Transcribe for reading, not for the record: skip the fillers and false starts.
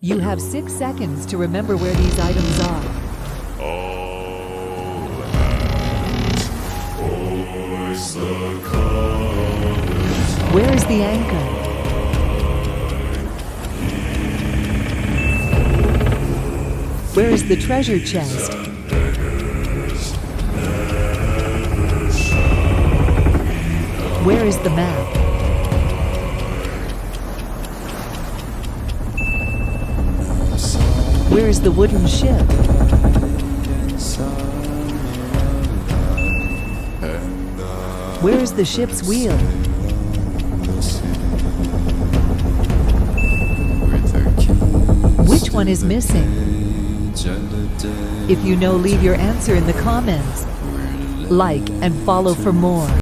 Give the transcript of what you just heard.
You have 6 seconds to remember where these items are. All hands hoist the colors high. Where is the anchor? Where is the treasure chest? Where is the map? Where is the wooden ship? Where is the ship's wheel? Which one is missing? If you know, leave your answer in the comments. Like and follow for more.